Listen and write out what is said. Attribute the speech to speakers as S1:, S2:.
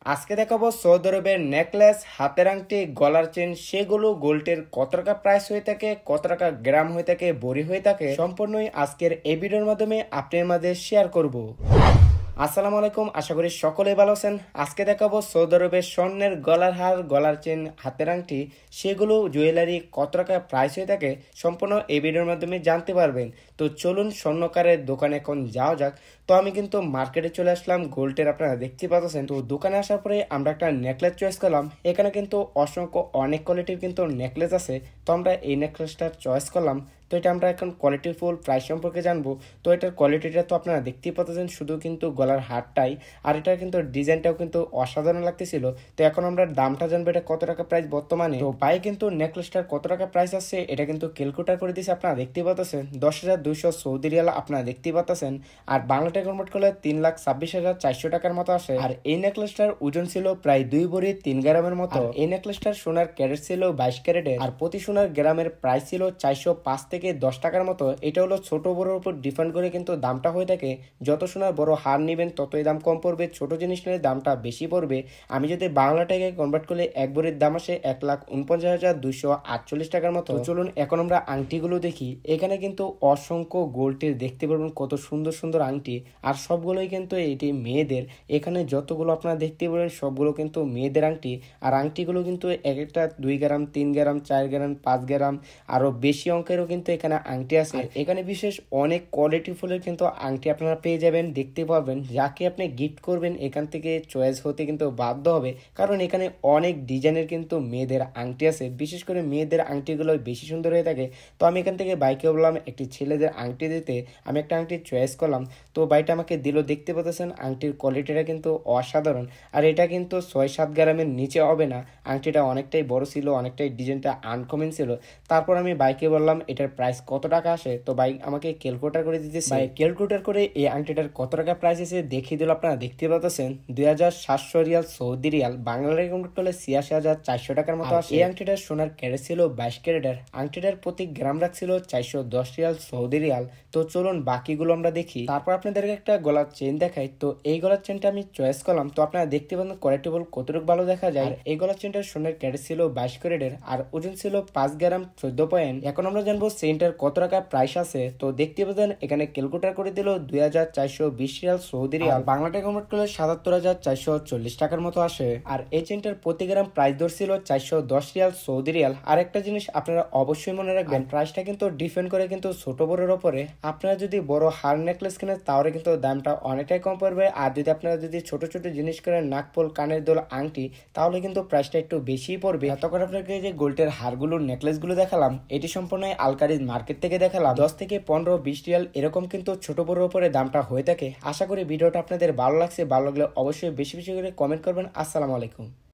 S1: আজকে দেখাবো সৌদি আরবের নেকলেস, হাতের আংটি, গলার চেন, সেগুলো গোল্ডের কত টাকা প্রাইস হয়ে থাকে, কত টাকা গ্রাম হয়ে থাকে, ভরি হয়ে থাকে, সম্পূর্ণই আজকের এই ভিডিওর মাধ্যমে আপনার মাঝে শেয়ার করব। আসসালামু আলাইকুম, আশা করি সকলেই ভালো আছেন। আজকে দেখাবো সৌদি আরবের স্বর্ণের গলার হার, গলার চেন, হাতের আংটি, সেগুলো জুয়েলারি কত টাকা প্রাইস হয়ে থাকে সম্পূর্ণ এই ভিডিওর মাধ্যমে জানতে পারবেন। তো চলুন স্বর্ণকারের দোকানে এখন যাওয়া যাক। তো আমি কিন্তু মার্কেটে চলে আসলাম গোল্ডের, আপনারা দেখতে পাচ্ছেন। তো দোকানে আসার পরে আমরা একটা নেকলেস চয়েস করলাম। এখানে কিন্তু অসংখ্য অনেক কোয়ালিটির কিন্তু নেকলেস আছে। তো আমরা এই নেকলেসটা চয়েস করলাম। তো এটা আমরা এখন কোয়ালিটিফুল প্রাইস সম্পর্কে জানবো। তো এটার কোয়ালিটিটা তো আপনারা দেখতেই পাচ্ছেন, শুধু কিন্তু গলার হারটাই, আর এটার কিন্তু ডিজাইনটাও কিন্তু অসাধারণ লাগতেছিল। তো এখন আমরা দামটা জানবো, এটা কত টাকা প্রাইস বর্তমানে। তো ভাই কিন্তু নেকলেসটার কত টাকা প্রাইস আছে এটা কিন্তু ক্যালকুলেটর করে দিয়েছে, আপনারা দেখতেই পাচ্ছেন 10,200 সৌদি রিয়াল আপনারা দেখতেই পাচ্ছেন। আর বাংলাটা কনভার্ট করলে 3,26,400 টাকার মতো আসে। আর এই নেকলেসটার ওজন ছিল প্রায় 2 ভরি 3 গ্রামের মতো। এই নেকলেসটার সোনার ক্যারেট ছিল 22 ক্যারেটের, আর প্রতি সোনার গ্রামের প্রাইস ছিল 405 থেকে 10 টাকার মতো। এটা হলো ছোট বড়োর উপর ডিপেন্ড করে কিন্তু দামটা হয়ে থাকে। যত সোনার বড় হার নেবেন ততই দাম কম পড়বে, ছোট জিনিস নিলে দামটা বেশি পড়বে। আমি যদি বাংলা টাকায় কনভার্ট করলে এক ভরির দাম আসে 1,49,248 টাকার মতো। চলুন এখন আমরা আংটিগুলো দেখি। এখানে কিন্তু অসংখ্য গোল্ডের দেখতে পারবেন কত সুন্দর সুন্দর আংটি, আর সবগুলোই কিন্তু এটি মেয়েদের। এখানে যতগুলো আপনারা দেখতে পাবেন সবগুলো কিন্তু মেয়েদের আংটি। আর আংটিগুলো কিন্তু এক একটা 2 গ্রাম, 3 গ্রাম, 4 গ্রাম, 5 গ্রাম, আরো বেশি অঙ্কেরও কিন্তু এখানে আংটি আছে। এখানে বিশেষ অনেক কোয়ালিটি ফুলের কিন্তু আংটি আপনারা পেয়ে যাবেন, দেখতে পারবেন। যাকে আপনি গিফট করবেন এখান থেকে চয়েস হতে কিন্তু বাধ্য হবে, কারণ এখানে অনেক ডিজাইনের কিন্তু মেয়েদের আংটি আছে। বিশেষ করে মেয়েদের আংটিগুলো বেশি সুন্দর হয়ে থাকে। তো আমি এখান থেকে বাইকে বললাম একটি ছেলেদের আংটি দিতে, আমি একটা আংটি চয়েস করলাম। তো বাইটা আমাকে দিল, দেখতে পাচ্ছেন আংটির কোয়ালিটিটা কিন্তু অসাধারণ। আর এটা কিন্তু 6-7 গ্রামের নিচে হবে না। আংটিটা অনেকটাই বড় ছিল, অনেকটাই ডিজাইনটা আনকমন ছিল। তারপর আমি বাইকে বললাম এটার প্রাইস কত টাকা আসে। তো বাইক আমাকে ক্যালকুলেটর করে দিতেছে। ক্যালকুলেটর করে এই আংটিটার কত টাকা প্রাইস এসে দেখিয়ে দিল। আপনারা দেখতে পাচ্ছেন 2,700 রিয়াল সৌদি রিয়াল, বাংলায় কনভার্ট করলে 86,400 টাকার মতো আসে। এই আংটিটার সোনার ক্যারেট ছিল 22 ক্যারেটের। আংটিটার প্রতি গ্রাম রাখছিল 410 রিয়াল সৌদি রিয়াল। তো চলুন বাকিগুলো আমরা দেখি, তারপর আপনাদেরকে একটা গলার চেন দেখাই। তো এই গলার চেনটা আমি চয়েস করলাম। তো আপনারা দেখতে পাবেন কোয়ালিটি কতটুকু ভালো দেখা যায়। এই গলার চেনটার সোনার ক্যারেট ছিল 22 ক্যারেটের, আর ওজন ছিল 5 গ্রাম 14 পয়েন্ট। এখন আমরা জানবো চেনটার কত টাকা প্রাইস আছে। তো দেখতে পাবেন এখানে ক্যালকুলেটর করে দিল 2,420 রিয়াল সৌদি রিয়াল, বাংলাটা কনভার্ট করলে 77,440 টাকার মতো আসে। আর এই চেনটার প্রতি গ্রাম প্রাইস ধরছিল 410 রিয়াল সৌদি রিয়াল। আর একটা জিনিস আপনারা অবশ্যই মনে রাখবেন, প্রাইসটা কিন্তু ডিপেন্ড করে কিন্তু ছোট বড়ের উপরে। আপনারা যদি বড় হার নেকলেস কেনেন তাহলে কিন্তু দামটা অনেকটাই কম পড়বে। আর যদি আপনারা যদি ছোট ছোট জিনিস করেন, নাকপোল, কানের দোল, আংটি, তাহলে কিন্তু প্রাইসটা একটু বেশিই পড়বে। এতক্ষণ আপনাকে যে গোল্ডের হারগুলো, নেকলেসগুলো দেখালাম, এটি সম্পূর্ণ আলকারিজ মার্কেট থেকে দেখালাম। 10 থেকে 15-20 রিয়াল এরকম কিন্তু ছোট বড় উপরে দামটা হয়ে থাকে। আশা করি ভিডিওটা আপনাদের ভালো লাগছে। ভালো লাগলে অবশ্যই বেশি বেশি করে কমেন্ট করবেন। আসসালামু আলাইকুম।